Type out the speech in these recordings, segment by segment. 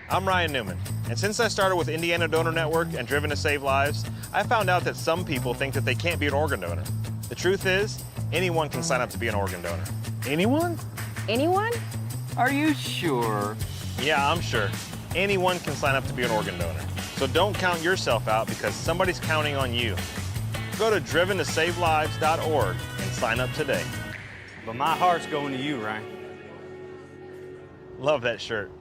I'm Ryan Newman, and since I started with Indiana Donor Network and Driven to Save Lives, I found out that some people think that they can't be an organ donor. The truth is, anyone can sign up to be an organ donor. Anyone? Anyone? Are you sure? Yeah, I'm sure. Anyone can sign up to be an organ donor. So don't count yourself out because somebody's counting on you. Go to driventosavelives.org and sign up today. But my heart's going to you, Ryan. Love that shirt.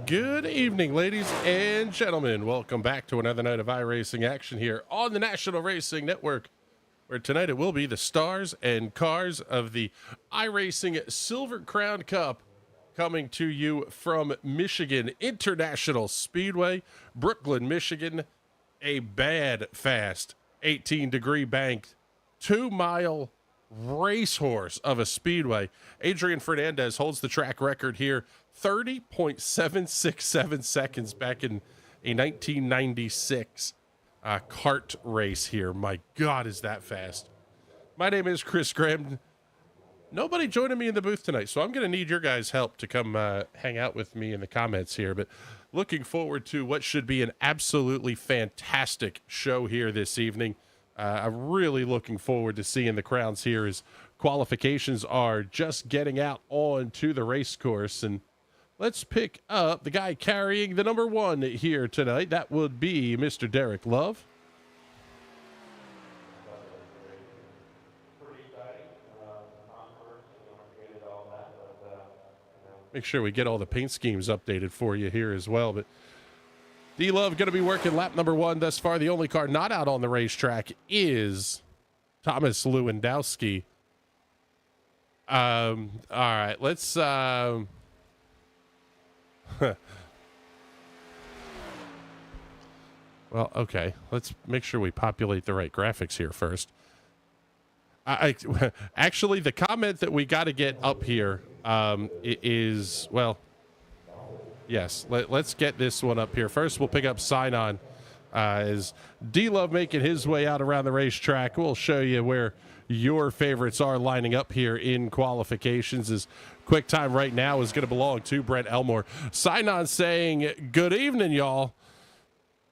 Good evening, ladies and gentlemen. Welcome back to another night of iRacing action here on the National Racing Network, where tonight it will be the stars and cars of the iRacing Silver Crown Cup coming to you from Michigan International Speedway, Brooklyn, Michigan. A bad, fast, 18-degree banked, 2-mile racehorse of a speedway. Adrian Fernandez holds the track record here, 30.767 seconds back in a 1996 kart race here. My God, is that fast. My name is Chris Graham. Nobody joining me in the booth tonight, so I'm going to need your guys' help to come hang out with me in the comments here. But looking forward to what should be an absolutely fantastic show here this evening. I'm really looking forward to seeing the crowns here as qualifications are just getting out onto the race course. And let's pick up the guy carrying the number one here tonight. That would be Mr. Derek Love. Make sure we get all the paint schemes updated for you here as well. But D-Love going to be working lap number one thus far. The only car not out on the racetrack is Thomas Lewandowski. All right, let's... well, okay. Let's make sure we populate the right graphics here first. Actually, the comment that we got to get up here is, well, yes, let's get this one up here. First, we'll pick up Sign On. As D-Love making his way out around the racetrack, we'll show you where your favorites are lining up here in qualifications. As quick time right now is going to belong to Brent Elmore. Sign On saying, good evening, y'all.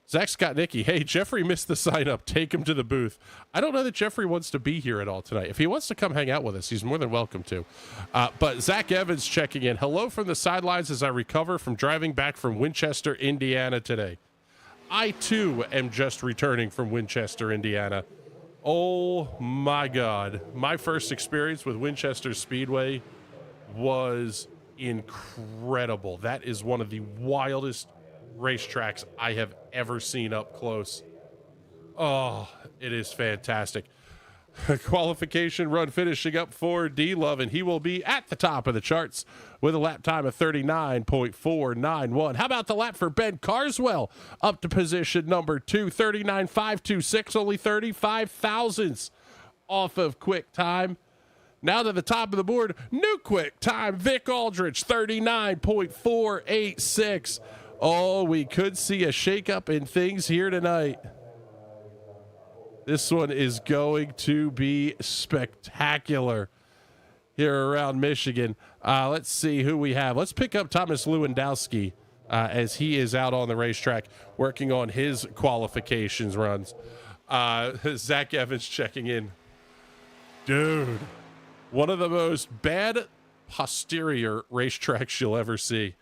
Zach Scott Nicky, hey, Jeffrey missed the sign up. Take him to the booth. I don't know that Jeffrey wants to be here at all tonight. If he wants to come hang out with us, he's more than welcome to. But Zach Evans checking in. Hello from the sidelines as I recover from driving back from Winchester, Indiana today. I, too, am just returning from Winchester, Indiana. Oh, my God. My first experience with Winchester Speedway was incredible. That is one of the wildest racetracks I have ever seen up close. Oh, it is fantastic. Qualification run finishing up for D-Love, and he will be at the top of the charts with a lap time of 39.491. How about the lap for Ben Carswell? Up to position number 2, 39.526, only 35 thousandths off of quick time. Now to the top of the board, new quick time, Vic Aldrich, 39.486. Oh, we could see a shakeup in things here tonight. This one is going to be spectacular here around Michigan. Let's see who we have. Let's pick up Thomas Lewandowski as he is out on the racetrack working on his qualifications runs. Zach Evans checking in. Dude, one of the most bad posterior racetracks you'll ever see.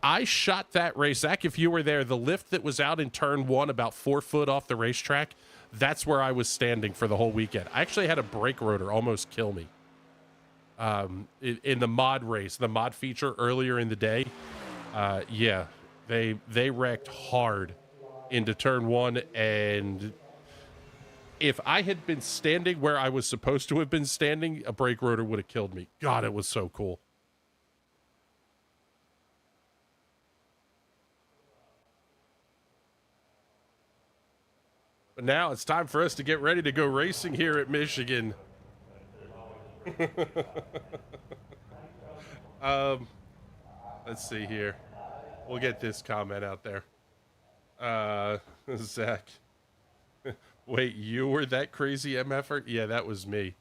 I shot that race. Zach, if you were there, the lift that was out in turn 1 about 4 foot off the racetrack, that's where I was standing for the whole weekend. I actually had a brake rotor almost kill me. in the mod race, the mod feature earlier in the day. Yeah, they wrecked hard into turn one, and if I had been standing where I was supposed to have been standing, a brake rotor would have killed me. God, it was so cool. But now it's time for us to get ready to go racing here at Michigan. Let's see here. We'll get this comment out there. Zach. Wait, you were that crazy MFer? Yeah, that was me.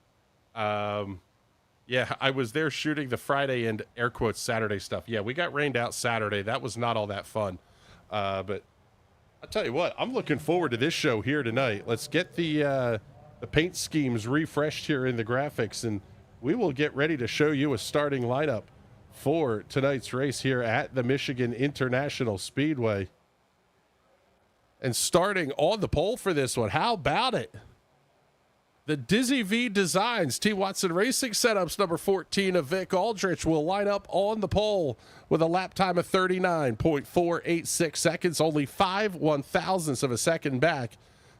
Yeah, I was there shooting the Friday and air quotes Saturday stuff. Yeah, we got rained out Saturday. That was not all that fun. But I'll tell you what, I'm looking forward to this show here tonight. Let's get the paint schemes refreshed here in the graphics, and we will get ready to show you a starting lineup for tonight's race here at the Michigan International Speedway. And starting on the pole for this one, how about it? The Dizzy V Designs T. Watson Racing Setups number 14 of Vic Aldrich will line up on the pole with a lap time of 39.486 seconds, only 5/1000ths of a second back.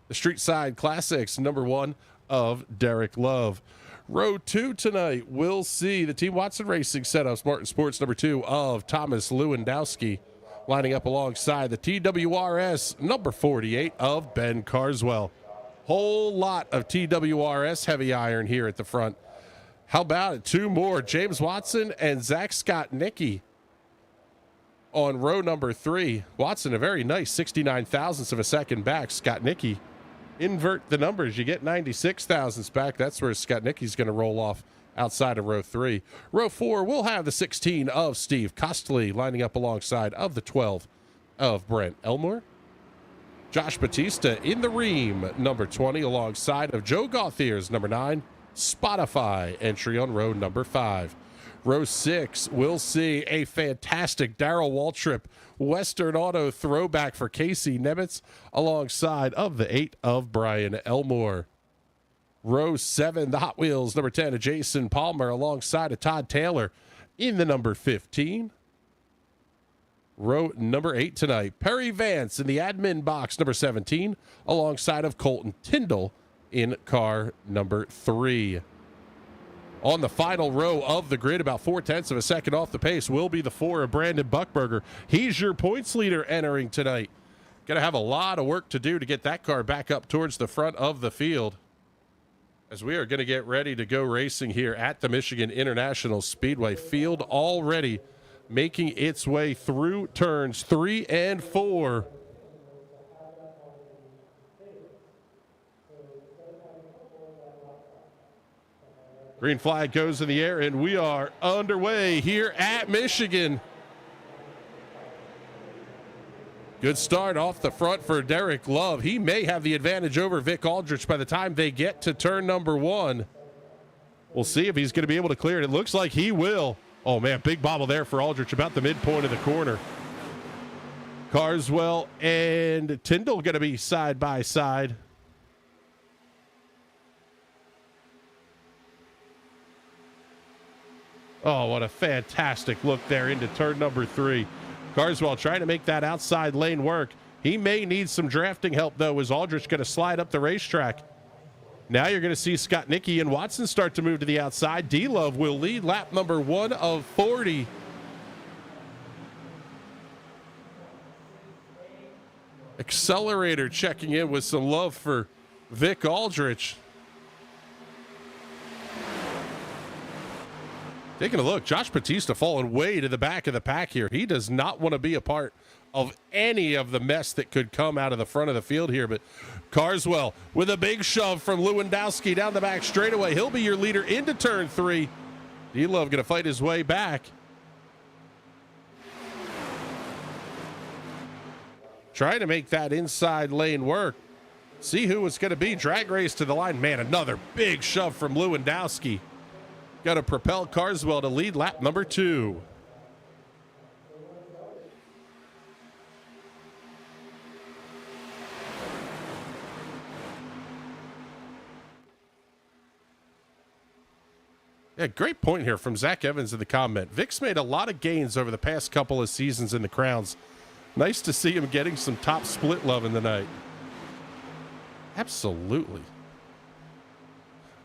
The Street Side Classics number 1 of Derek Love. Row 2 tonight, we'll see the Team Watson Racing Setups Martin Sports number 2 of Thomas Lewandowski, lining up alongside the TWRS number 48 of Ben Carswell. Whole lot of TWRS heavy iron here at the front. How about it? Two more, James Watson and Zach Scott Nicky on row number 3. Watson, a very nice 69,000ths of a second back. Scott Nicky, invert the numbers, you get 96,000ths back. That's where Scott Nicky's going to roll off outside of row 3. Row 4, we'll have the 16 of Steve Costley lining up alongside of the 12 of Brent Elmore. Josh Batista in the ream, number 20, alongside of Joe Gauthier's number 9, Spotify, entry on row number 5. Row 6, we'll see a fantastic Darrell Waltrip Western Auto throwback for Casey Nemitz, alongside of the 8 of Brian Elmore. Row 7, the Hot Wheels, number 10 of Jason Palmer, alongside of Todd Taylor in the number 15. Row number 8 tonight, Perry Vance in the admin box, number 17, alongside of Colton Tyndall in car number 3. On the final row of the grid, about 0.4 of a second off the pace, will be the 4 of Brandon Buckberger. He's your points leader entering tonight. Going to have a lot of work to do to get that car back up towards the front of the field, as we are going to get ready to go racing here at the Michigan International Speedway. Field already making its way through turns 3 and 4. Green flag goes in the air, and we are underway here at Michigan. Good start off the front for Derek Love. He may have the advantage over Vic Aldrich by the time they get to turn number 1. We'll see if he's going to be able to clear it. It looks like he will. Oh, man, big bobble there for Aldrich, about the midpoint of the corner. Carswell and Tyndall going to be side by side. Oh, what a fantastic look there into turn number 3. Carswell trying to make that outside lane work. He may need some drafting help, though, as Aldrich going to slide up the racetrack. Now you're going to see Scott Nicky and Watson start to move to the outside. D-Love will lead lap number 1 of 40. Accelerator checking in with some love for Vic Aldrich. Taking a look, Josh Batista falling way to the back of the pack here. He does not want to be a part of any of the mess that could come out of the front of the field here, but Carswell with a big shove from Lewandowski down the back straightaway. He'll be your leader into turn 3. D-Love going to fight his way back. Trying to make that inside lane work. See who it's going to be. Drag race to the line. Man, another big shove from Lewandowski. Got to propel Carswell to lead lap number 2. Yeah, great point here from Zach Evans in the comment. Vic's made a lot of gains over the past couple of seasons in the Crowns. Nice to see him getting some top split love in the night. Absolutely.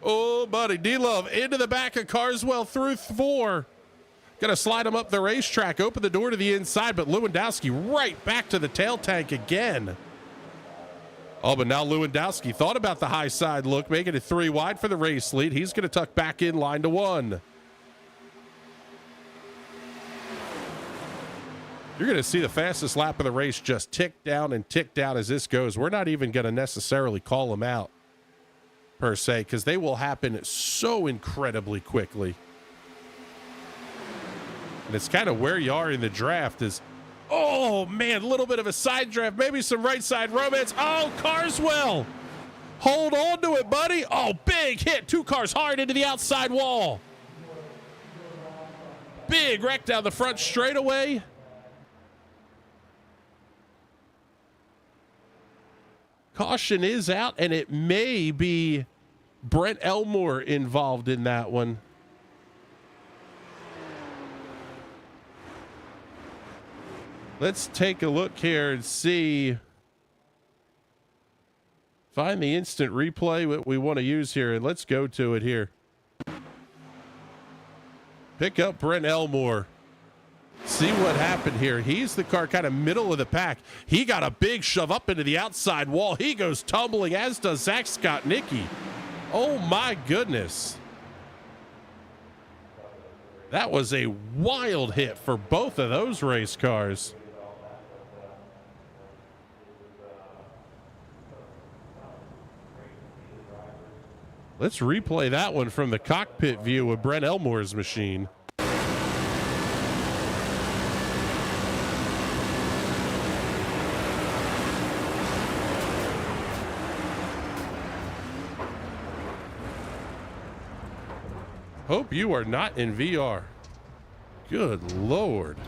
Oh, buddy. D-Love into the back of Carswell through 4. Going to slide him up the racetrack, open the door to the inside, but Lewandowski right back to the tail tank again. Oh, but now Lewandowski thought about the high side look, making it 3 wide for the race lead. He's going to tuck back in line to 1. You're going to see the fastest lap of the race just tick down as this goes. We're not even going to necessarily call them out, per se, because they will happen so incredibly quickly. And it's kind of where you are in the draft is, oh, man, a little bit of a side draft, maybe some right side romance. Oh, Carswell, hold on to it, buddy. Oh, big hit. 2 cars hard into the outside wall. Big wreck down the front straightaway. Caution is out, and it may be Brent Elmore involved in that one. Let's take a look here and see. Find the instant replay what we want to use here, and let's go to it here. Pick up Brent Elmore. See what happened here. He's the car kind of middle of the pack. He got a big shove up into the outside wall. He goes tumbling, as does Zach Skotnicki. Oh, my goodness. That was a wild hit for both of those race cars. Let's replay that one from the cockpit view of Brent Elmore's machine. Hope you are not in VR. Good Lord.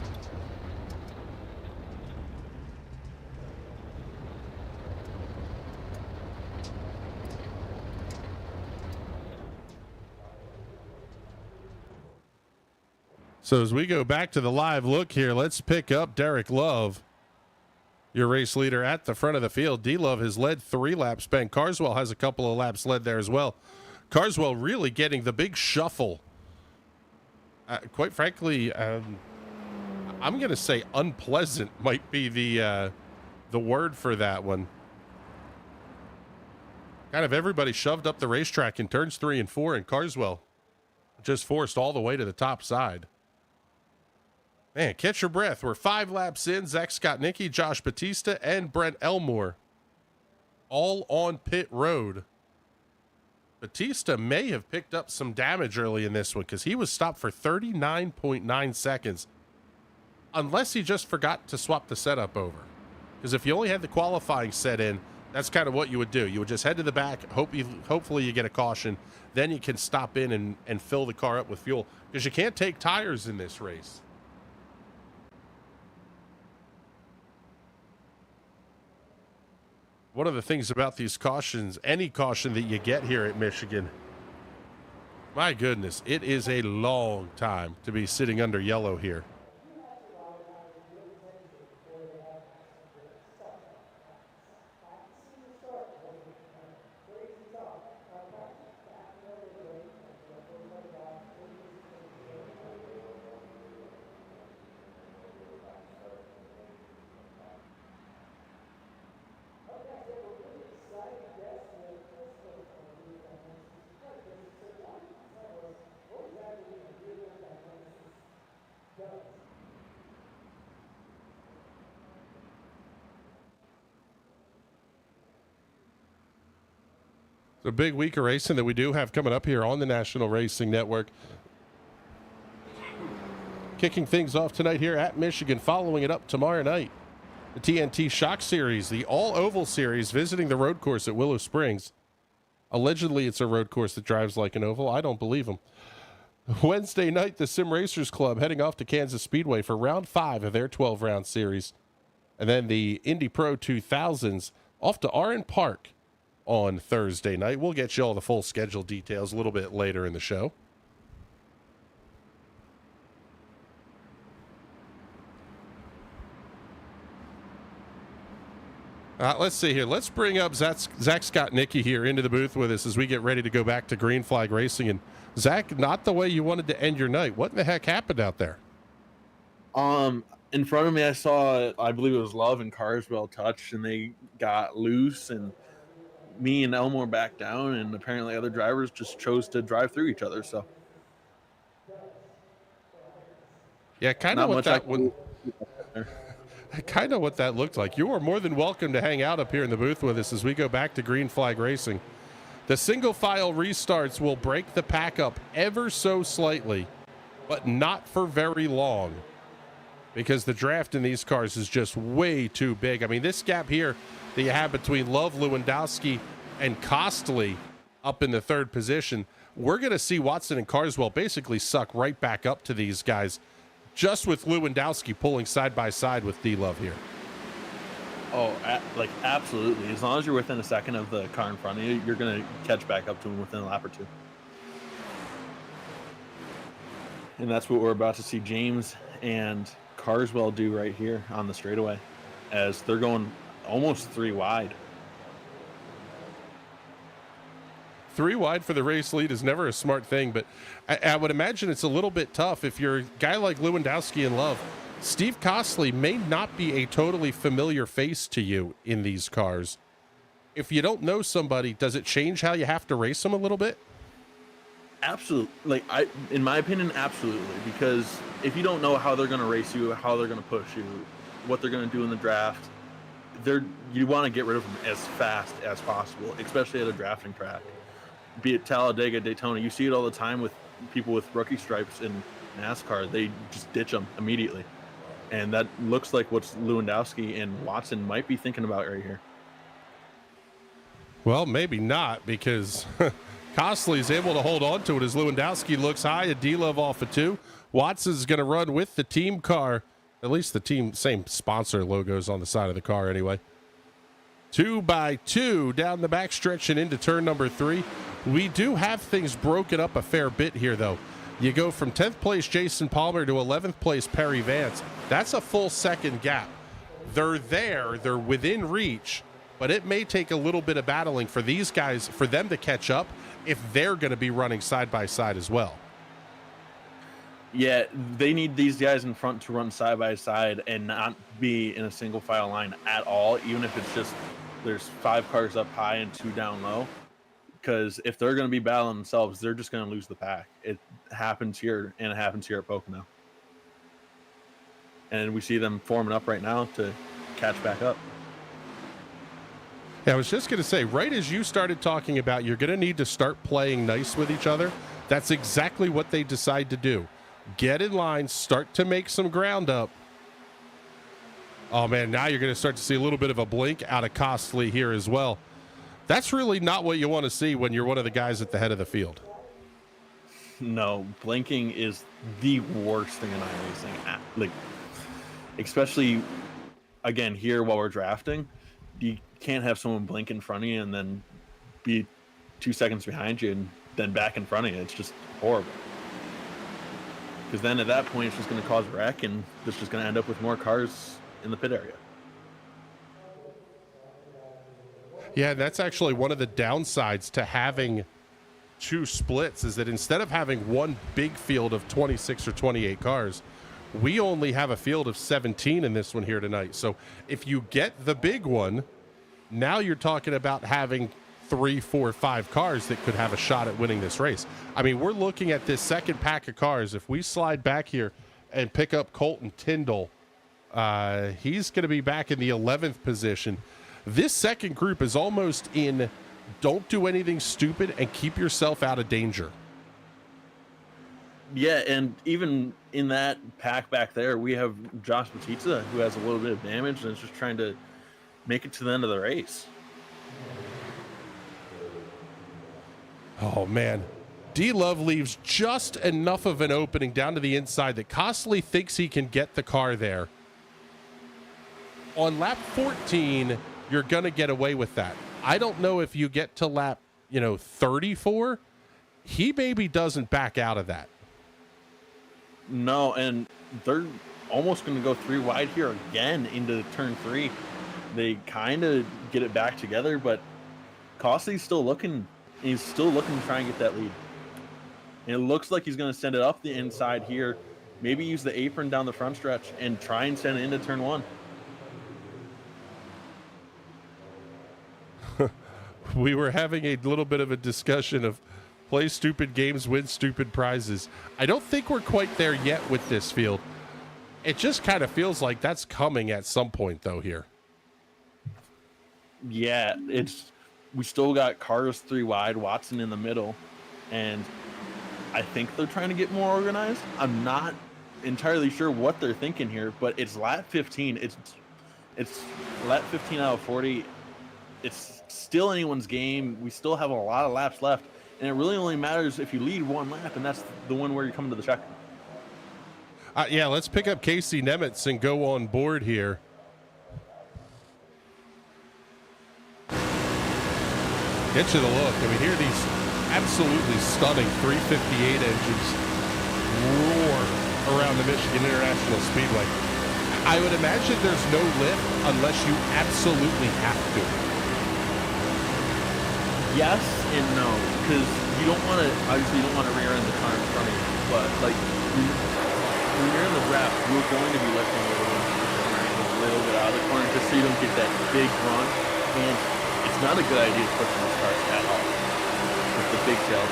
So as we go back to the live look here, let's pick up Derek Love, your race leader at the front of the field. D-Love has led 3 laps. Ben Carswell has a couple of laps led there as well. Carswell really getting the big shuffle. Quite frankly, I'm going to say unpleasant might be the word for that one. Kind of everybody shoved up the racetrack in turns 3 and 4, and Carswell just forced all the way to the top side. Man, catch your breath. We're 5 laps in. Zach Skotnicki, Josh Batista, and Brent Elmore all on pit road. Batista may have picked up some damage early in this one because he was stopped for 39.9 seconds. Unless he just forgot to swap the setup over. Because if you only had the qualifying set in, that's kind of what you would do. You would just head to the back, hopefully you get a caution, then you can stop in and fill the car up with fuel. Because you can't take tires in this race. One of the things about these cautions, any caution that you get here at Michigan, my goodness, it is a long time to be sitting under yellow here. A big week of racing that we do have coming up here on the National Racing Network. Kicking things off tonight here at Michigan, following it up tomorrow night. The TNT Shock Series, the all-oval series, visiting the road course at Willow Springs. Allegedly, it's a road course that drives like an oval. I don't believe them. Wednesday night, the Sim Racers Club heading off to Kansas Speedway for round 5 of their 12-round series. And then the Indy Pro 2000s off to Oran Park on Thursday night. We'll get you all the full schedule details a little bit later in the show. Let's see here. Let's bring up Zach Scott Nicky here into the booth with us as we get ready to go back to Green Flag Racing. And Zach, not the way you wanted to end your night. What in the heck happened out there? In front of me, I saw, I believe it was Love and Carswell touched, and they got loose, and me and Elmore backed down, and apparently other drivers just chose to drive through each other. So, yeah, kind of what that one. Kind of what that looked like. You are more than welcome to hang out up here in the booth with us as we go back to Green Flag Racing. The single file restarts will break the pack up ever so slightly, but not for very long, because the draft in these cars is just way too big. I mean, this gap here that you have between Love, Lewandowski, and Costly up in the third position, we're going to see Watson and Carswell basically suck right back up to these guys, just with Lewandowski pulling side by side with D-Love here. Oh, like absolutely. As long as you're within a second of the car in front of you, you're going to catch back up to him within a lap or two. And that's what we're about to see James and Carswell do right here on the straightaway, as they're going almost 3 wide. 3 wide for the race lead is never a smart thing, but I would imagine it's a little bit tough if you're a guy like Lewandowski and Love. Steve Costley may not be a totally familiar face to you in these cars. If you don't know somebody, does it change how you have to race them a little bit? Absolutely. In my opinion, absolutely. Because if you don't know how they're going to race you, how they're going to push you, what they're going to do in the draft, you want to get rid of them as fast as possible, especially at a drafting track. Be it Talladega, Daytona, you see it all the time with people with rookie stripes in NASCAR. They just ditch them immediately. And that looks like what Lewandowski and Watson might be thinking about right here. Well, maybe not, because Costley's able to hold on to it as Lewandowski looks high, a D-Love off of 2. Watson's going to run with the team car, at least the team, same sponsor logos on the side of the car anyway. 2 by 2 down the backstretch and into turn number 3. We do have things broken up a fair bit here, though. You go from 10th place Jason Palmer to 11th place Perry Vance. That's a full second gap. They're there, they're within reach, but it may take a little bit of battling for these guys, for them to catch up if they're going to be running side by side as well. Yeah, they need these guys in front to run side by side and not be in a single file line at all, even if it's just there's 5 cars up high and 2 down low. Because if they're going to be battling themselves, they're just going to lose the pack. It happens here, and it happens here at Pocono. And we see them forming up right now to catch back up. Yeah, I was just going to say, right as you started talking about you're going to need to start playing nice with each other, that's exactly what they decide to do. Get in line, start to make some ground up. Oh, man, now you're going to start to see a little bit of a blink out of Costley here as well. That's really not what you want to see when you're one of the guys at the head of the field. No, blinking is the worst thing in iRacing. Like, especially, again, here while we're drafting, you can't have someone blink in front of you and then be 2 seconds behind you and then back in front of you. It's just horrible. Because then at that point, it's just going to cause a wreck, and it's just going to end up with more cars in the pit area. Yeah, that's actually one of the downsides to having 2 splits, is that instead of having one big field of 26 or 28 cars, we only have a field of 17 in this one here tonight. So if you get the big one, now you're talking about having 3, 4, 5 cars that could have a shot at winning this race. I mean, we're looking at this second pack of cars. If we slide back here and pick up Colton Tyndall, he's going to be back in the 11th position. This second group is almost in don't do anything stupid and keep yourself out of danger. Yeah, and even in that pack back there, we have Josh Batista, who has a little bit of damage and is just trying to make it to the end of the race. Oh, man. D-Love leaves just enough of an opening down to the inside that Costley thinks he can get the car there. On lap 14, you're going to get away with that. I don't know if you get to lap, 34, he maybe doesn't back out of that. No, and they're almost going to go 3 wide here again into turn 3. They kind of get it back together, but Cosley's still looking. He's still looking to try and get that lead. And it looks like he's going to send it up the inside here. Maybe use the apron down the front stretch and try and send it into turn 1. We were having a little bit of a discussion of play stupid games, win stupid prizes. I don't think we're quite there yet with this field. It just kind of feels like that's coming at some point, though, here. Yeah, we still got cars 3 wide, Watson in the middle, and I think they're trying to get more organized. I'm not entirely sure what they're thinking here, but it's lap 15. It's lap 15 out of 40. It's still anyone's game. We still have a lot of laps left, and it really only matters if you lead 1 lap, and that's the one where you're coming to the check. Yeah, let's pick up Casey Nemitz and go on board here. Get you the look. I mean, here are these absolutely stunning 358 engines roar around the Michigan International Speedway. I would imagine there's no lift unless you absolutely have to. Yes and no, because you don't want to, obviously you don't want to rear end the car in front of you, but like when you're in the draft, you're going to be lifting a little bit out of the corner just so you don't get that big run, and it's not a good idea to push those cars at all with the big tail.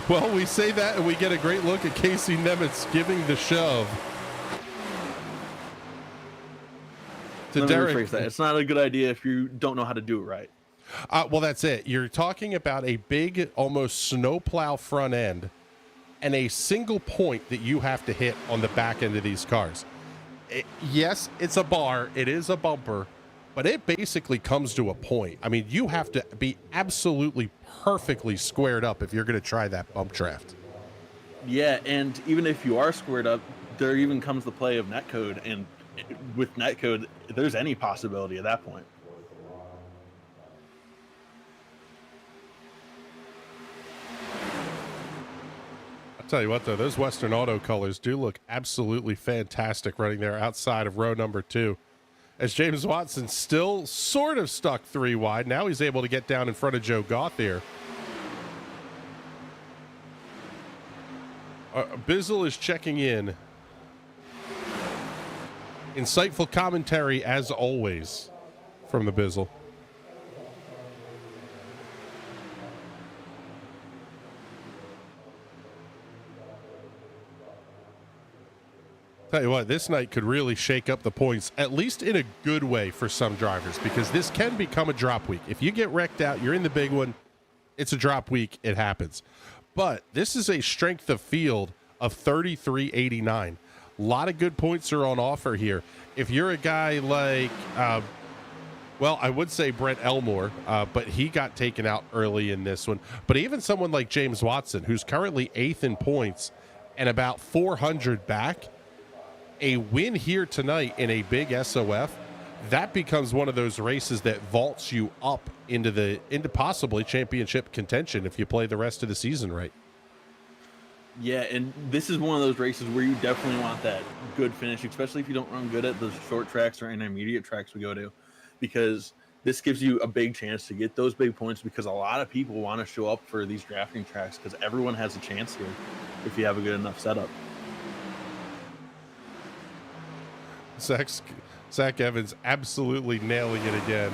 Well, we say that and we get a great look at Casey Nemitz giving the shove to Let Derek. me rephrase that. It's not a good idea if you don't know how to do it right. Well, that's it. You're talking about a big, almost snowplow front end and a single point that you have to hit on the back end of these cars. Yes, it's a bar. It is a bumper, but it basically comes to a point. I mean, you have to be absolutely perfectly squared up if you're going to try that bump draft. Yeah, and even if you are squared up, there even comes the play of netcode, and with netcode, there's any possibility at that point. I'll tell you what, though, those Western Auto colors do look absolutely fantastic running there outside of row number 2. As James Watson still sort of stuck 3 wide. Now he's able to get down in front of Joe Goff here. Bizzle is checking in. Insightful commentary, as always, from the Bizzle. Tell you what, this night could really shake up the points, at least in a good way for some drivers, because this can become a drop week. If you get wrecked out, you're in the big one, it's a drop week, it happens. But this is a strength of field of 33.89. A lot of good points are on offer here. If you're a guy like, well, I would say Brent Elmore, but he got taken out early in this one. But even someone like James Watson, who's currently 8th in points and about 400 back, a win here tonight in a big SOF, that becomes one of those races that vaults you up into possibly championship contention if you play the rest of the season right. Yeah, and this is one of those races where you definitely want that good finish, especially if you don't run good at those short tracks or intermediate tracks we go to, because this gives you a big chance to get those big points, because a lot of people want to show up for these drafting tracks because everyone has a chance here if you have a good enough setup. Zach Evans absolutely nailing it again.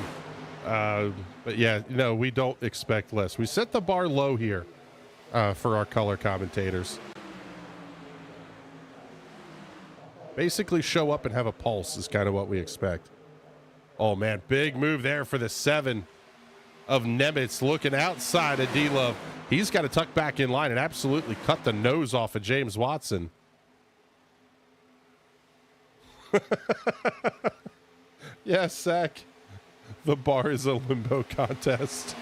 But yeah, no, we don't expect less. We set the bar low here for our color commentators. Basically show up and have a pulse is kind of what we expect. Oh man, big move there for the 7 of Nemitz, looking outside of D-Love. He's got to tuck back in line and absolutely cut the nose off of James Watson. Yes, Zach. The bar is a limbo contest.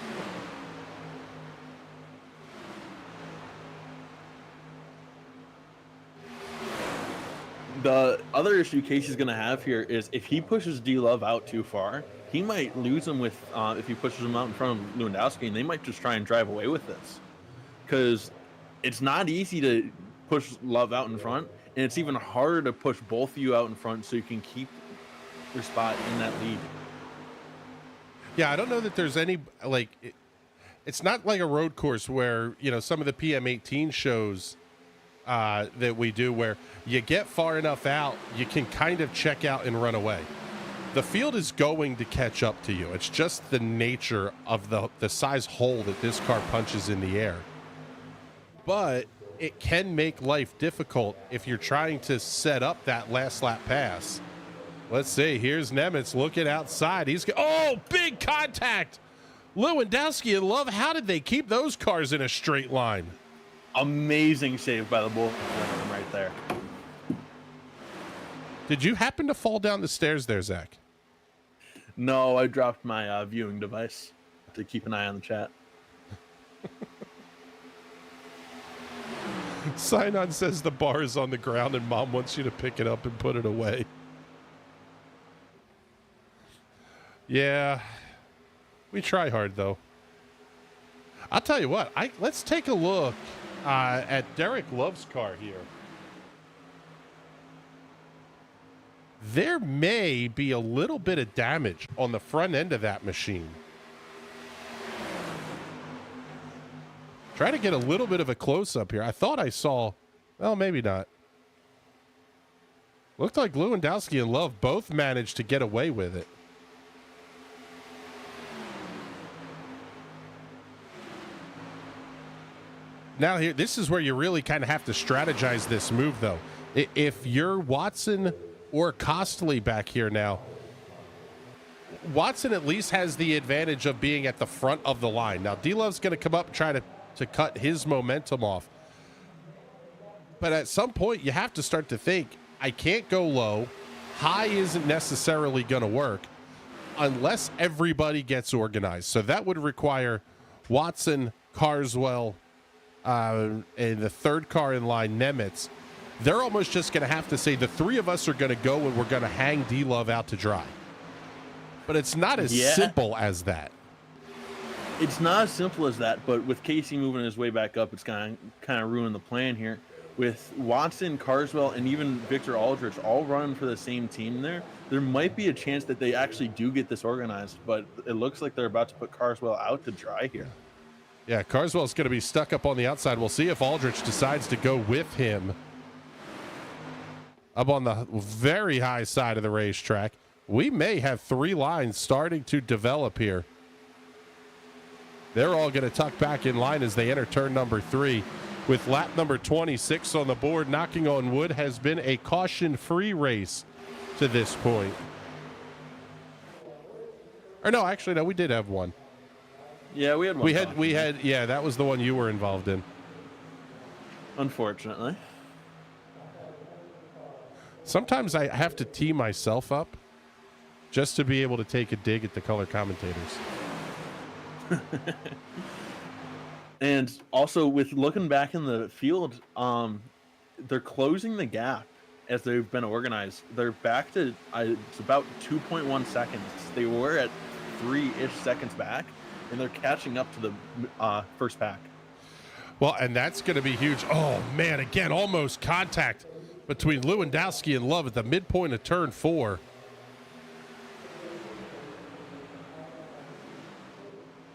The other issue Casey's going to have here is if he pushes D-Love out too far, he might lose him with if he pushes him out in front of Lewandowski, and they might just try and drive away with this. Because it's not easy to push Love out in front, and it's even harder to push both of you out in front so you can keep their spot in that lead. Yeah, I don't know that there's any, like, it's not like a road course where, you know, some of the PM18 shows that we do where you get far enough out, you can kind of check out and run away. The field is going to catch up to you. It's just the nature of the size hole that this car punches in the air. But it can make life difficult if you're trying to set up that last lap pass. Let's see. Here's Nemitz looking outside. Oh, big contact. Lewandowski and Love, how did they keep those cars in a straight line? Amazing save by the both of them right there. Did you happen to fall down the stairs there, Zach? No, I dropped my viewing device to keep an eye on the chat. Sign-On says the bar is on the ground and Mom wants you to pick it up and put it away. Yeah, we try hard, though. I'll tell you what, let's take a look at Derek Love's car here. There may be a little bit of damage on the front end of that machine. Try to get a little bit of a close-up here. I thought I saw, well, maybe not. Looked like Lewandowski and Love both managed to get away with it. Now here, this is where you really kind of have to strategize this move, though. If you're Watson or Costly back here now, Watson at least has the advantage of being at the front of the line. Now, D-Love's going to come up and try to cut his momentum off. But at some point, you have to start to think, I can't go low. High isn't necessarily going to work unless everybody gets organized. So that would require Watson, Carswell, and the third car in line, Nemitz. They're almost just going to have to say the three of us are going to go and we're going to hang D-Love out to dry. But it's not as simple as that. It's not as simple as that, but with Casey moving his way back up, it's going to kind of ruin the plan here. With Watson, Carswell, and even Victor Aldrich all running for the same team there might be a chance that they actually do get this organized, but it looks like they're about to put Carswell out to dry here. Yeah, Carswell's going to be stuck up on the outside. We'll see if Aldrich decides to go with him up on the very high side of the racetrack. We may have three lines starting to develop here. They're all going to tuck back in line as they enter turn number 3. With lap number 26 on the board, knocking on wood, has been a caution-free race to this point. Or no, actually, no, we did have one. Yeah, we had one. We had, yeah, that was the one you were involved in. Unfortunately. Sometimes I have to tee myself up just to be able to take a dig at the color commentators. And also, with looking back in the field, they're closing the gap as they've been organized. They're back to it's about 2.1 seconds. They were at 3-ish seconds back, and they're catching up to the first pack. Well, and that's going to be huge. Oh, man, again, almost contact between Lewandowski and Love at the midpoint of turn 4.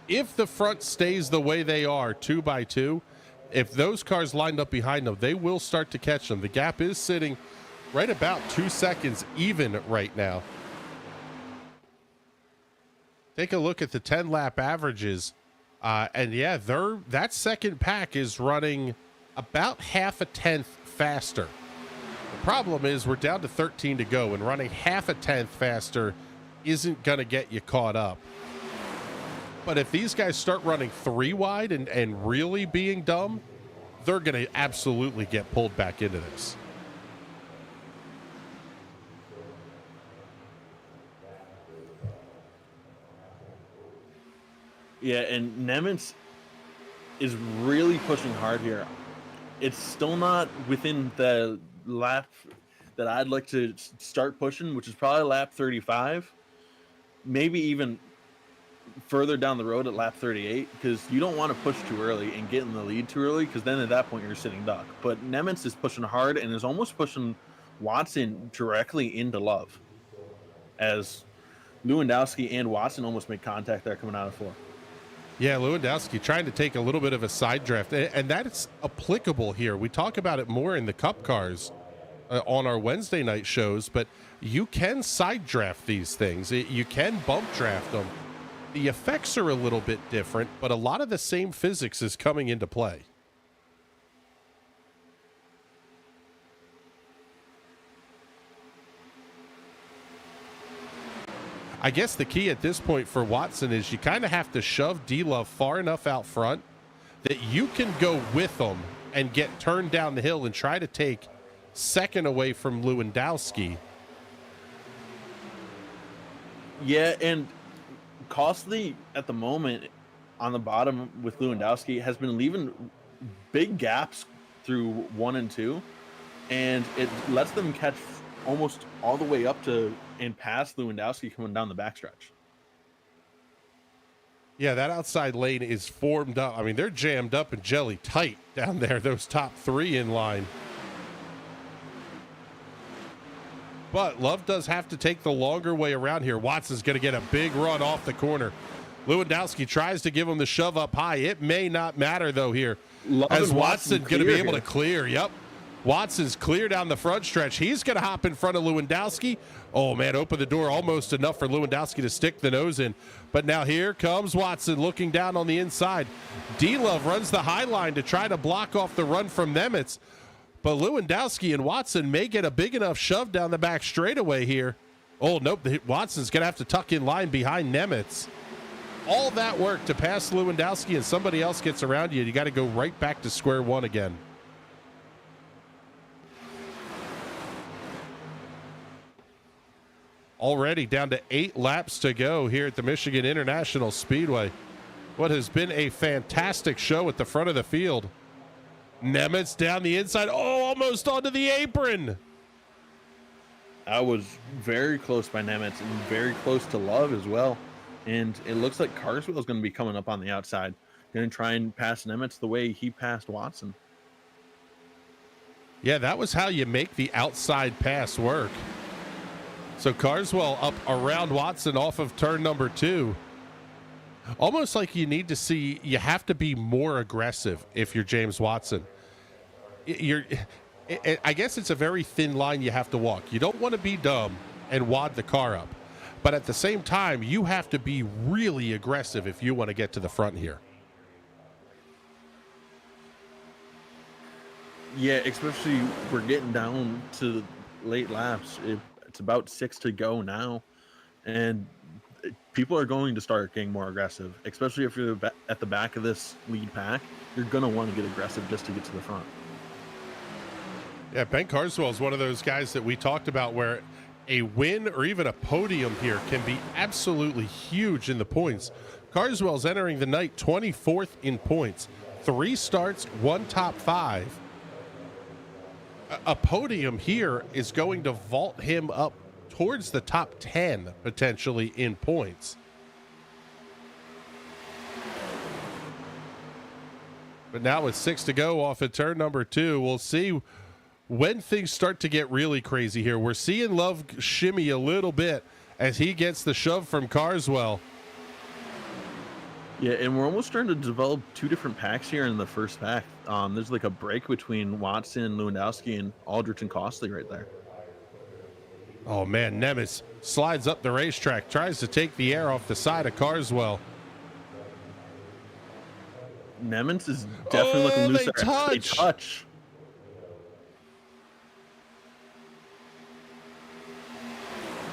If the front stays the way they are, 2 by 2, if those cars lined up behind them, they will start to catch them. The gap is sitting right about 2 seconds even right now. Take a look at the 10-lap averages. And yeah, that second pack is running about half a tenth faster. The problem is we're down to 13 to go, and running half a tenth faster isn't going to get you caught up. But if these guys start running 3 wide and really being dumb, they're going to absolutely get pulled back into this. Yeah, and Nemitz is really pushing hard here. It's still not within the lap that I'd like to start pushing, which is probably lap 35. Maybe even further down the road at lap 38, because you don't want to push too early and get in the lead too early, because then at that point you're sitting duck. But Nemitz is pushing hard and is almost pushing Watson directly into Love. as Lewandowski and Watson almost made contact there coming out of 4. Yeah, Lewandowski trying to take a little bit of a side draft, and that's applicable here. We talk about it more in the Cup cars on our Wednesday night shows, but you can side draft these things. You can bump draft them. The effects are a little bit different, but a lot of the same physics is coming into play. I guess the key at this point for Watson is you kind of have to shove D-Love far enough out front that you can go with them and get turned down the hill and try to take second away from Lewandowski. Yeah, and Costly at the moment on the bottom with Lewandowski has been leaving big gaps through 1 and 2, and it lets them catch almost all the way up to and past Lewandowski coming down the backstretch. Yeah, that outside lane is formed up. I mean, they're jammed up and jelly tight down there, those top 3 in line. But Love does have to take the longer way around here. Watson's going to get a big run off the corner. Lewandowski tries to give him the shove up high. It may not matter, though, here. As Watson going to be able to clear. Yep. Watson's clear down the front stretch. He's going to hop in front of Lewandowski. Oh, man, open the door almost enough for Lewandowski to stick the nose in. But now here comes Watson looking down on the inside. D-Love runs the high line to try to block off the run from Nemitz. But Lewandowski and Watson may get a big enough shove down the back straightaway here. Oh, nope. Watson's going to have to tuck in line behind Nemitz. All that work to pass Lewandowski and somebody else gets around you. You got to go right back to square one again. Already down to 8 laps to go here at the Michigan International Speedway. What has been a fantastic show at the front of the field. Nemitz down the inside. Oh, almost onto the apron. I was very close by Nemitz and very close to Love as well. And it looks like Carswell is going to be coming up on the outside. Going to try and pass Nemitz the way he passed Watson. Yeah, that was how you make the outside pass work. So Carswell up around Watson off of turn number 2. Almost like you need to see, you have to be more aggressive if you're James Watson. I guess it's a very thin line you have to walk. You don't want to be dumb and wad the car up. But at the same time, you have to be really aggressive if you want to get to the front here. Yeah, especially we're getting down to late laps. It's about 6 to go now. And people are going to start getting more aggressive, especially if you're at the back of this lead pack. You're going to want to get aggressive just to get to the front. Yeah, Ben Carswell is one of those guys that we talked about where a win or even a podium here can be absolutely huge in the points. Carswell's entering the night 24th in points. 3 starts, 1 top 5. A podium here is going to vault him up towards the top 10 potentially in points. But now with 6 to go off at turn number 2, we'll see when things start to get really crazy here. We're seeing Love shimmy a little bit as he gets the shove from Carswell. Yeah, and we're almost starting to develop 2 different packs here in the first pack. There's like a break between Watson, Lewandowski, and Aldrich and Costley right there. Oh, man, Nemitz slides up the racetrack, tries to take the air off the side of Carswell. Nemitz is definitely looking looser. They touch.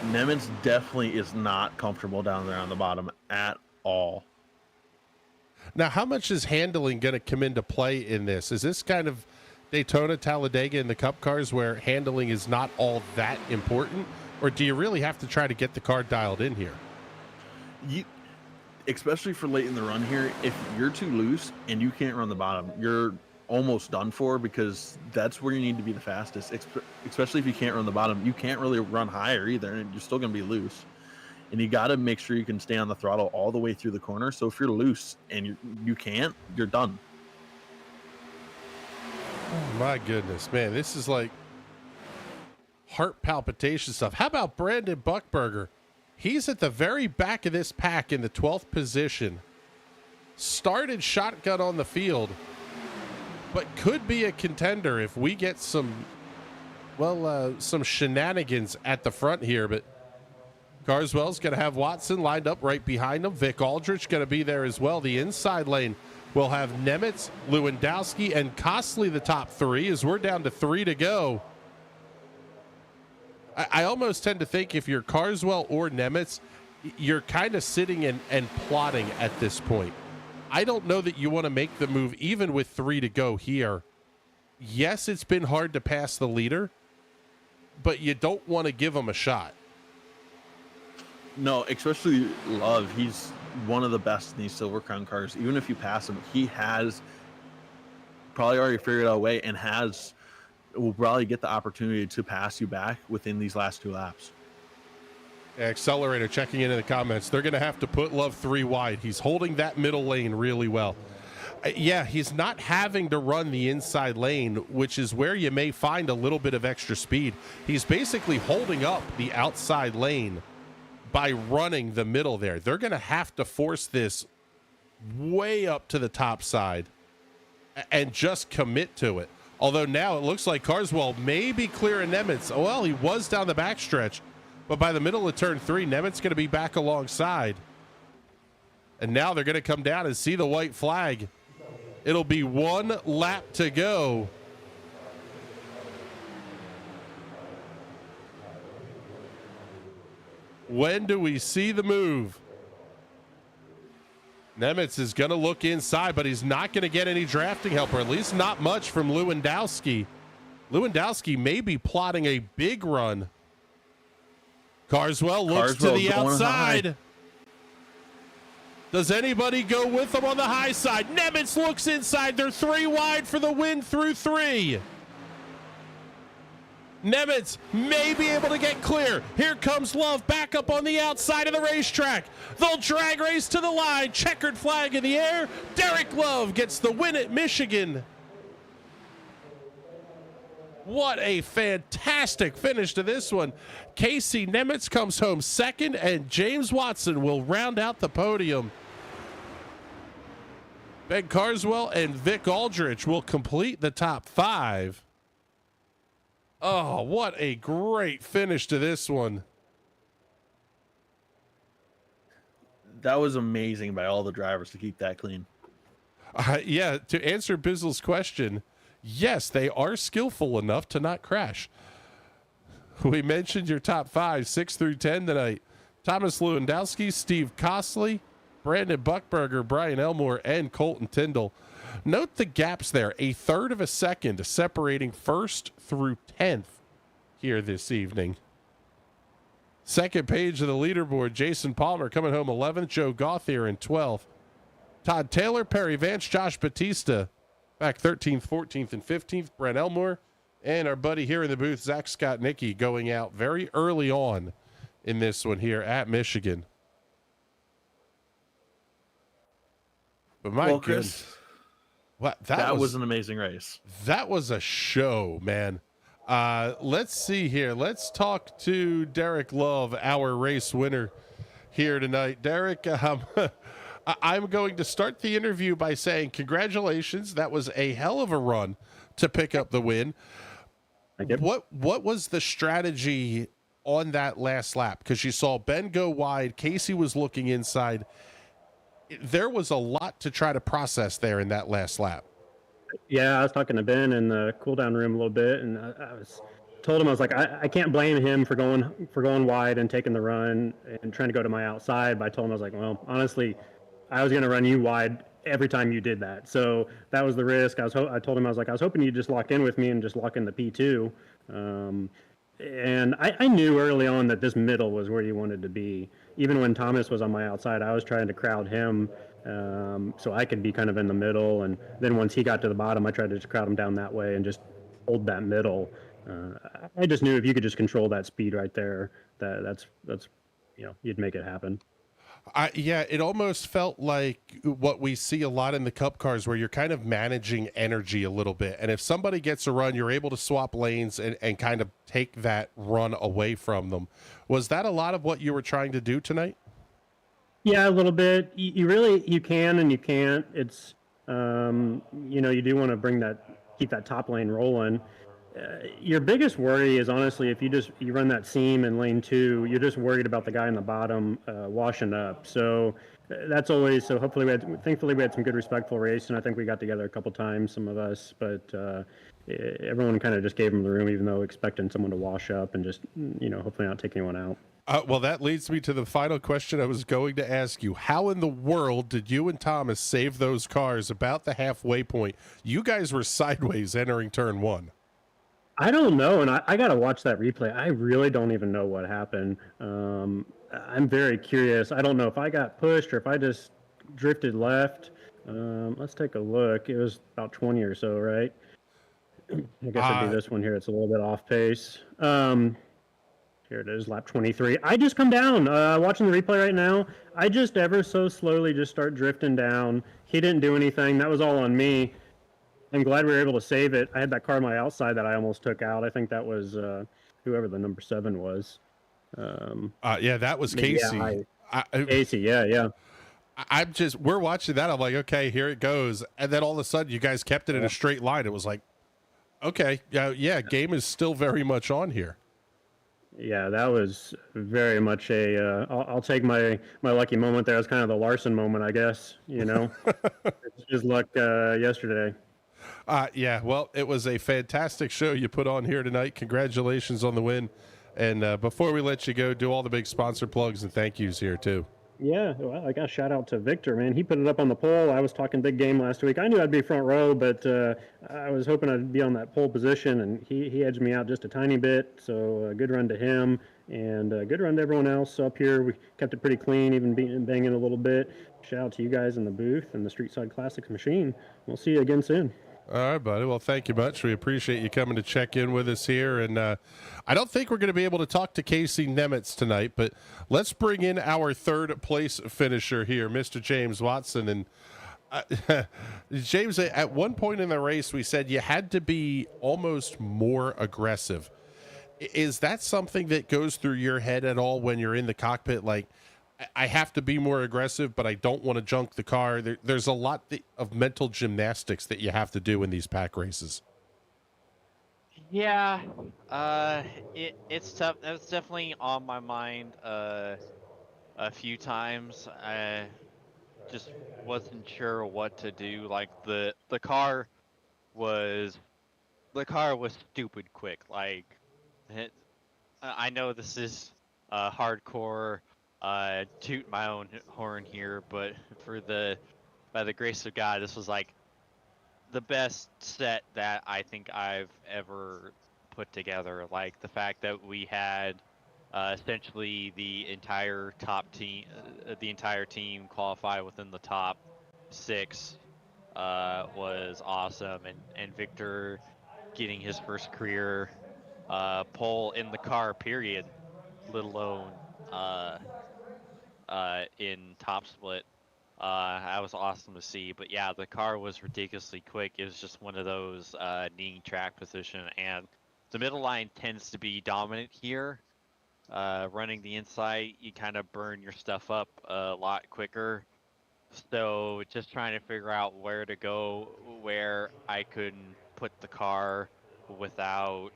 Nemitz definitely is not comfortable down there on the bottom at all. Now, how much is handling going to come into play in this? Is this kind of Daytona, Talladega, and the Cup cars where handling is not all that important? Or do you really have to try to get the car dialed in here? Especially for late in the run here, if you're too loose and you can't run the bottom, you're almost done for, because that's where you need to be the fastest, especially if you can't run the bottom. You can't really run higher either, and you're still going to be loose. And you got to make sure you can stay on the throttle all the way through the corner. So if you're loose and you can't, you're done. Oh, my goodness, man. This is like heart palpitation stuff. How about Brandon Buckberger? He's at the very back of this pack in the 12th position. Started shotgun on the field, but could be a contender if we get some shenanigans at the front here. But Carswell's going to have Watson lined up right behind him. Vic Aldrich going to be there as well. The inside lane will have Nemitz, Lewandowski, and Costley the top three, as we're down to 3 to go. I almost tend to think if you're Carswell or Nemitz, you're kind of sitting and plotting at this point. I don't know that you want to make the move even with 3 to go here. Yes, it's been hard to pass the leader, but you don't want to give him a shot. No, especially Love. He's one of the best in these Silver Crown cars. Even if you pass him, he has probably already figured out a way and will probably get the opportunity to pass you back within these last 2 laps. Accelerator checking in the comments. They're going to have to put Love 3 wide. He's holding that middle lane really well. Yeah, he's not having to run the inside lane, which is where you may find a little bit of extra speed. He's basically holding up the outside lane by running the middle there. They're going to have to force this way up to the top side and just commit to it. Although now it looks like Carswell may be clearing Nemitz. Well, he was down the backstretch, but by the middle of turn 3, Nemitz going to be back alongside. And now they're going to come down and see the white flag. It'll be 1 lap to go. When do we see the move? Nemitz is going to look inside, but he's not going to get any drafting help, or at least not much from Lewandowski. Lewandowski may be plotting a big run. Carswell looks to the outside. Does anybody go with him on the high side? Nemitz looks inside. They're 3 wide for the win through 3. Nemitz may be able to get clear. Here comes Love back up on the outside of the racetrack. They'll drag race to the line. Checkered flag in the air. Derek Love gets the win at Michigan. What a fantastic finish to this one. Casey Nemitz comes home second, and James Watson will round out the podium. Ben Carswell and Vic Aldrich will complete the top 5. Oh, what a great finish to this one. That was amazing by all the drivers to keep that clean. Yeah, to answer Bizzle's question, yes, they are skillful enough to not crash. We mentioned your top 5, 6 through 10 tonight. Thomas Lewandowski, Steve Costley, Brandon Buckberger, Brian Elmore, and Colton Tyndall. Note the gaps there, 1/3 of a second separating 1st through 10th here this evening. Second page of the leaderboard, Jason Palmer coming home 11th, Joe Gauthier in 12th. Todd Taylor, Perry Vance, Josh Batista back 13th, 14th, and 15th. Brent Elmore and our buddy here in the booth, Zach Scott Nicky, going out very early on in this one here at Michigan. But my goodness. Chris, what, that was an amazing race. That was a show, man. Let's see here. Let's talk to Derek Love, our race winner here tonight. Derek, I'm going to start the interview by saying congratulations. That was a hell of a run to pick up the win. What was the strategy on that last lap? Because you saw Ben go wide. Casey was looking inside. There was a lot to try to process there in that last lap. Yeah, I was talking to Ben in the cool down room a little bit, and told him, I was like, I can't blame him for going wide and taking the run and trying to go to my outside. But I told him, I was like, well, honestly, I was going to run you wide every time you did that. So that was the risk. I told him, I was like, I was hoping you'd just lock in with me and just lock in the P2. And I knew early on that this middle was where you wanted to be. Even when Thomas was on my outside, I was trying to crowd him so I could be kind of in the middle. And then once he got to the bottom, I tried to just crowd him down that way and just hold that middle. I just knew if you could just control that speed right there, that's you'd make it happen. Yeah, it almost felt like what we see a lot in the Cup cars where you're kind of managing energy a little bit. And if somebody gets a run, you're able to swap lanes and kind of take that run away from them. Was that a lot of what you were trying to do tonight? Yeah, a little bit. You really you can and you can't. It's you do want to keep that top lane rolling. Your biggest worry is honestly if you run that seam in lane two, you're just worried about the guy in the bottom washing up. So that's always so. Thankfully we had some good respectful racing. I think we got together a couple times, some of us, but everyone kind of just gave him the room, even though expecting someone to wash up and just hopefully not take anyone out. Well, that leads me to the final question I was going to ask you. How in the world did you and Thomas save those cars about the halfway point? You guys were sideways entering turn one. I don't know, and I got to watch that replay. I really don't even know what happened. I'm very curious. I don't know if I got pushed or if I just drifted left. Let's take a look. It was about 20 or so, right? I guess it'd be this one here. It's a little bit off pace. Here it is, lap 23. I just come down, watching the replay right now. I just ever so slowly just start drifting down. He didn't do anything. That was all on me. I'm glad we were able to save it. I had that car on my outside that I almost took out. I think that was whoever the number 7 was. Yeah, that was Casey. Casey, yeah. We're watching that. I'm like, okay, here it goes. And then all of a sudden you guys kept it in a straight line. It was like, okay, yeah, game is still very much on here. Yeah, that was very much I'll take my lucky moment there. It was kind of the Larson moment, I guess, It's just luck yesterday. Yeah, well, it was a fantastic show you put on here tonight. Congratulations on the win. And before we let you go, do all the big sponsor plugs and thank yous here, too. Yeah, well, I got a shout out to Victor, man. He put it up on the pole. I was talking big game last week. I knew I'd be front row, but I was hoping I'd be on that pole position, and he edged me out just a tiny bit. So good run to him, and good run to everyone else up here. We kept it pretty clean, even beating and banging a little bit. Shout out to you guys in the booth and the Street Side Classics machine. We'll see you again soon. All right, buddy. Well, thank you much. We appreciate you coming to check in with us here. And I don't think we're going to be able to talk to Casey Nemitz tonight, but let's bring in our third place finisher here, Mr. James Watson. And James, at one point in the race, we said you had to be almost more aggressive. Is that something that goes through your head at all when you're in the cockpit? Like, I have to be more aggressive, but I don't want to junk the car. There's a lot of mental gymnastics that you have to do in these pack races. Yeah, it's tough. That was definitely on my mind a few times. I just wasn't sure what to do. Like the car was stupid quick. Like I know this is hardcore. Toot my own horn here, but by the grace of God, this was like the best set that I think I've ever put together. Like the fact that we had essentially the entire team qualify within the top 6 was awesome, and Victor getting his first career pole in the car, period, let alone in top split. That was awesome to see. But yeah, the car was ridiculously quick. It was just one of those needing track position, and the middle line tends to be dominant here. Running the inside, you kind of burn your stuff up a lot quicker. So just trying to figure out where to go, where I could put the car without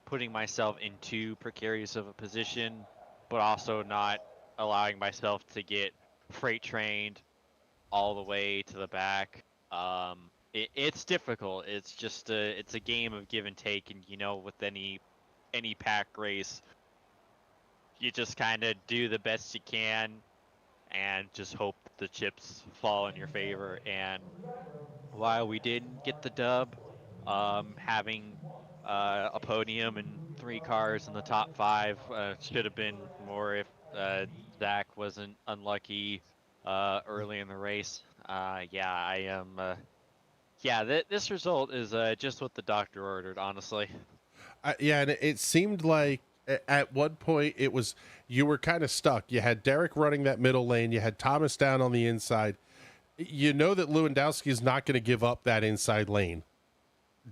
putting myself in too precarious of a position, but also not allowing myself to get freight trained all the way to the back. It's difficult. It's just it's a game of give and take, and with any pack race, you just kind of do the best you can and just hope the chips fall in your favor. And while we didn't get the dub, having a podium and 3 cars in the top 5 should have been more if Zach wasn't unlucky early in the race. Yeah, I am. This result is just what the doctor ordered, honestly. Yeah, and it seemed like At one point, you were kind of stuck. You had Derek running that middle lane. You had Thomas down on the inside. You know that Lewandowski is not going to give up that inside lane.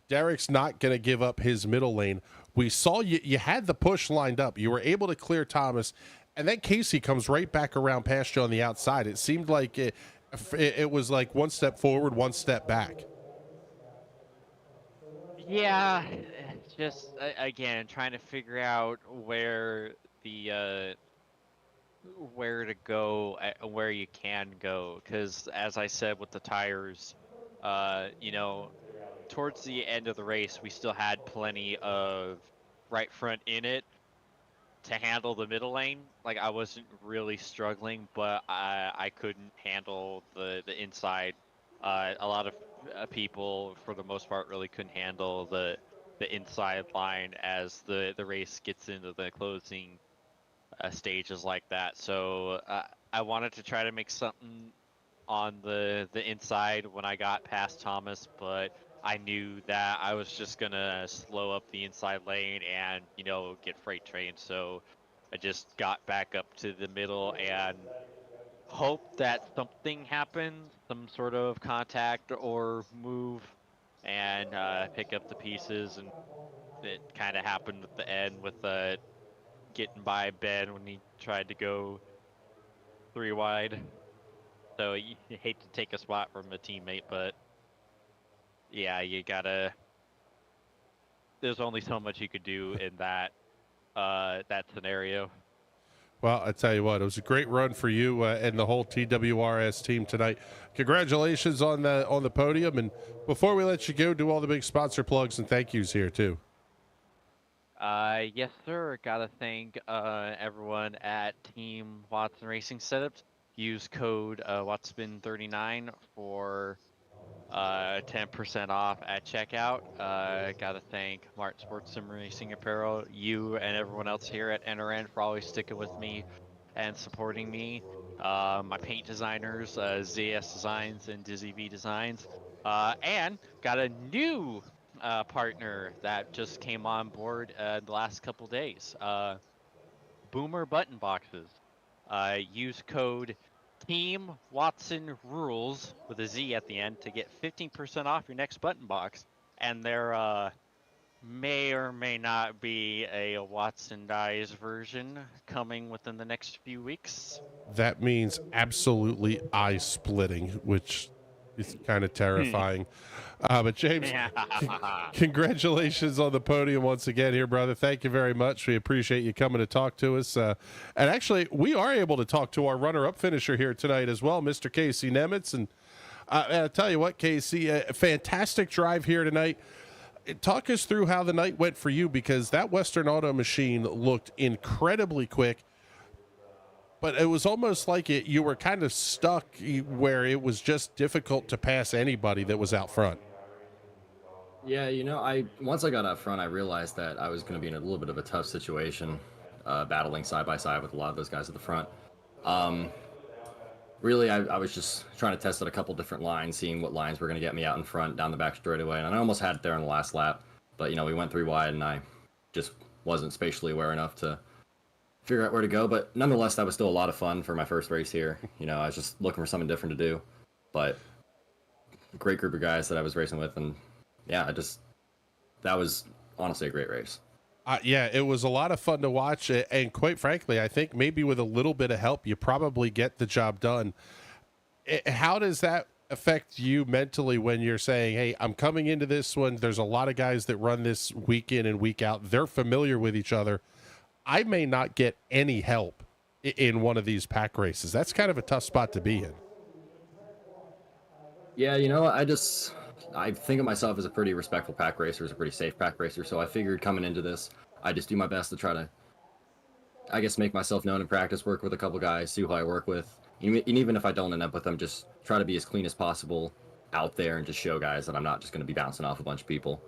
Derek's not going to give up his middle lane. We saw you had the push lined up. You were able to clear Thomas, and then Casey comes right back around past you on the outside. It seemed like it was like one step forward, one step back. Yeah, just again trying to figure out where where to go, where you can go, because as I said with the tires, you know, towards the end of the race, we still had plenty of right front in it to handle the middle lane. Like I wasn't really struggling, but I couldn't handle the inside. A lot of people, for the most part, really couldn't handle the inside line as the race gets into the closing stages like that. So I wanted to try to make something on the inside when I got past Thomas, but I knew that I was just gonna slow up the inside lane and, you know, get freight trained. So I just got back up to the middle and hope that something happened, some sort of contact or move, and pick up the pieces. And it kind of happened at the end with getting by Ben when he tried to go 3 wide. So you hate to take a spot from a teammate, but yeah, you gotta. There's only so much you could do in that scenario. Well, I tell you what, it was a great run for you and the whole TWRS team tonight. Congratulations on the podium. And before we let you go, do all the big sponsor plugs and thank yous here too. Yes, sir. Gotta thank everyone at Team Watson Racing Setups. Use code Watspin39 for 10% off at checkout. Gotta thank Martin Sports Sim Racing Apparel, you and everyone else here at NRN for always sticking with me and supporting me. My paint designers, ZS Designs and Dizzy V Designs. And got a new partner that just came on board the last couple days. Boomer Button Boxes. Use code Team Watson Rules with a Z at the end to get 15% off your next button box. And there may or may not be a Watson Dies version coming within the next few weeks. That means absolutely eye splitting, which is kind of terrifying. But James, congratulations on the podium once again here, brother. Thank you very much. We appreciate you coming to talk to us. And actually, we are able to talk to our runner-up finisher here tonight as well, Mr. Casey Nemitz. And I'll tell you what, Casey, a fantastic drive here tonight. Talk us through how the night went for you, because that Western Auto machine looked incredibly quick. But it was almost like you were kind of stuck where it was just difficult to pass anybody that was out front. Yeah, you know, once I got out front, I realized that I was going to be in a little bit of a tough situation, battling side by side with a lot of those guys at the front. Really, I was just trying to test out a couple different lines, seeing what lines were going to get me out in front, down the back straightaway, and I almost had it there in the last lap. But, you know, we went 3 wide, and I just wasn't spatially aware enough to figure out where to go. But nonetheless, that was still a lot of fun for my first race here. You know, I was just looking for something different to do. But a great group of guys that I was racing with, and yeah, that was honestly a great race. Yeah, it was a lot of fun to watch, and quite frankly, I think maybe with a little bit of help, you probably get the job done. How does that affect you mentally when you're saying, hey, I'm coming into this one, there's a lot of guys that run this week in and week out, they're familiar with each other, I may not get any help in one of these pack races? That's kind of a tough spot to be in. Yeah, you know, I think of myself as a pretty respectful pack racer, as a pretty safe pack racer, so I figured coming into this, I just do my best to try to, I guess, make myself known in practice, work with a couple guys, see who I work with, and even if I don't end up with them, just try to be as clean as possible out there and just show guys that I'm not just going to be bouncing off a bunch of people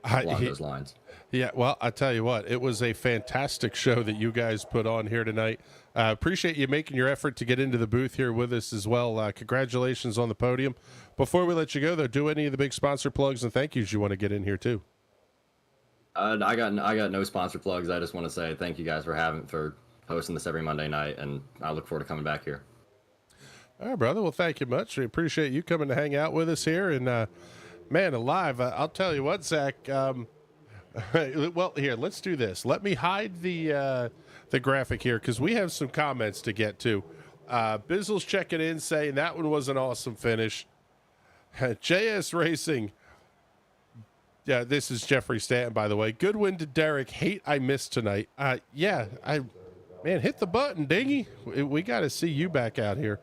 along those lines. Yeah, well, I tell you what, it was a fantastic show that you guys put on here tonight. Appreciate you making your effort to get into the booth here with us as well. Congratulations on the podium. Before we let you go, though, do any of the big sponsor plugs and thank yous you want to get in here, too? I got no sponsor plugs. I just want to say thank you guys for hosting this every Monday night, and I look forward to coming back here. All right, brother. Well, thank you much. We appreciate you coming to hang out with us here. And man alive, I'll tell you what, Zach. Well, here, let's do this. Let me hide the graphic here because we have some comments to get to. Bizzle's checking in saying that one was an awesome finish. JS Racing. Yeah, this is Jeffrey Stanton, by the way. Good win to Derek. Hate I missed tonight. Man, hit the button, Dingy. We got to see you back out here.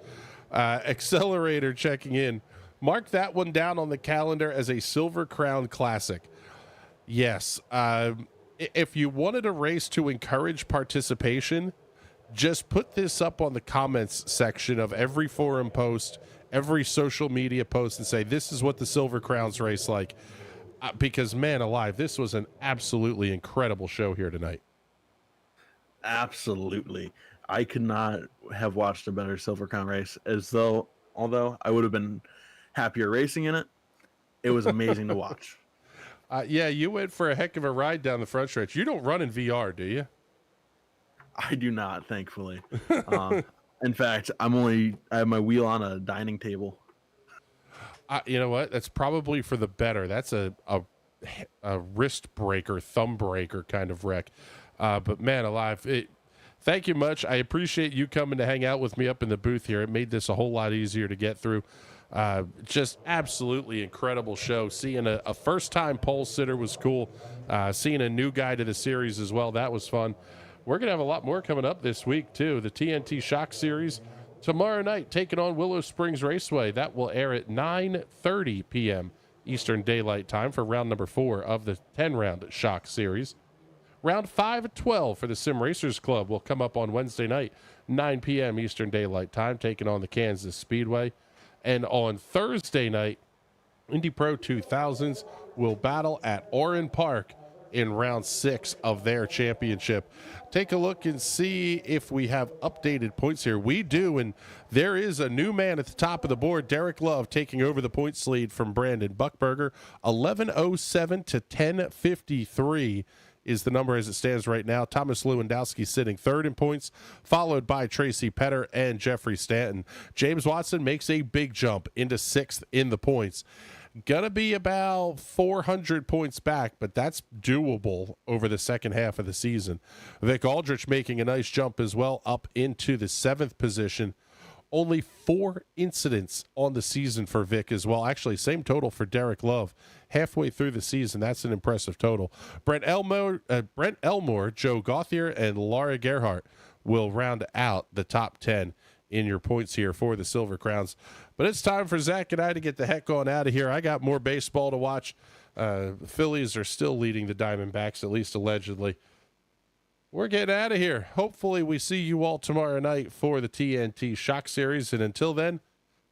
Accelerator checking in. Mark that one down on the calendar as a Silver Crown Classic. Yes. If you wanted a race to encourage participation, just put this up on the comments section of every forum post, every social media post, and say, this is what the Silver Crowns race like. Because, man alive, this was an absolutely incredible show here tonight. Absolutely. I could not have watched a better Silver Crown race, although I would have been happier racing in it. It was amazing to watch. Yeah, you went for a heck of a ride down the front stretch. You don't run in VR, do you? I do not, thankfully. In fact, I have my wheel on a dining table. You know what? That's probably for the better. That's a wrist breaker, thumb breaker kind of wreck. But man alive, thank you much. I appreciate you coming to hang out with me up in the booth here. It made this a whole lot easier to get through. Just absolutely incredible show. Seeing a first-time pole sitter was cool. Seeing a new guy to the series as well, that was fun. We're going to have a lot more coming up this week, too. The TNT Shock Series tomorrow night, taking on Willow Springs Raceway. That will air at 9:30 p.m. Eastern Daylight Time for round number 4 of the 10-round Shock Series. Round 5 at 12 for the Sim Racers Club will come up on Wednesday night, 9 p.m. Eastern Daylight Time, taking on the Kansas Speedway. And on Thursday night, Indy Pro 2000s will battle at Oran Park in round 6 of their championship. Take a look and see if we have updated points here. We do, and there is a new man at the top of the board. Derek Love taking over the points lead from Brandon Buckberger. 11:07 to 10:53 is the number as it stands right now. Thomas Lewandowski sitting third in points, followed by Tracy Petter and Jeffrey Stanton. James Watson makes a big jump into 6th in the points. Gonna be about 400 points back, but that's doable over the second half of the season. Vic Aldrich making a nice jump as well, up into the 7th position. Only 4 incidents on the season for Vic as well. Actually, same total for Derek Love. Halfway through the season, that's an impressive total. Brent Elmore, Joe Gauthier, and Laura Gerhardt will round out the top 10 in your points here for the Silver Crowns. But it's time for Zach and I to get the heck on out of here. I got more baseball to watch. The Phillies are still leading the Diamondbacks, at least allegedly. We're getting out of here. Hopefully we see you all tomorrow night for the TNT Shock Series. And until then,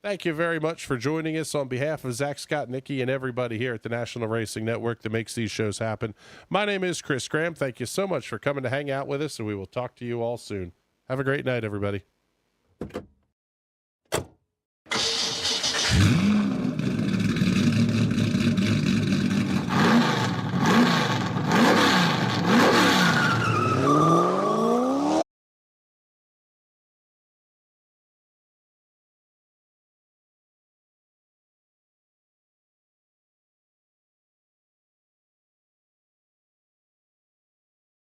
thank you very much for joining us on behalf of Zach, Scott, Nikki, and everybody here at the National Racing Network that makes these shows happen. My name is Chris Graham. Thank you so much for coming to hang out with us, and we will talk to you all soon. Have a great night, everybody.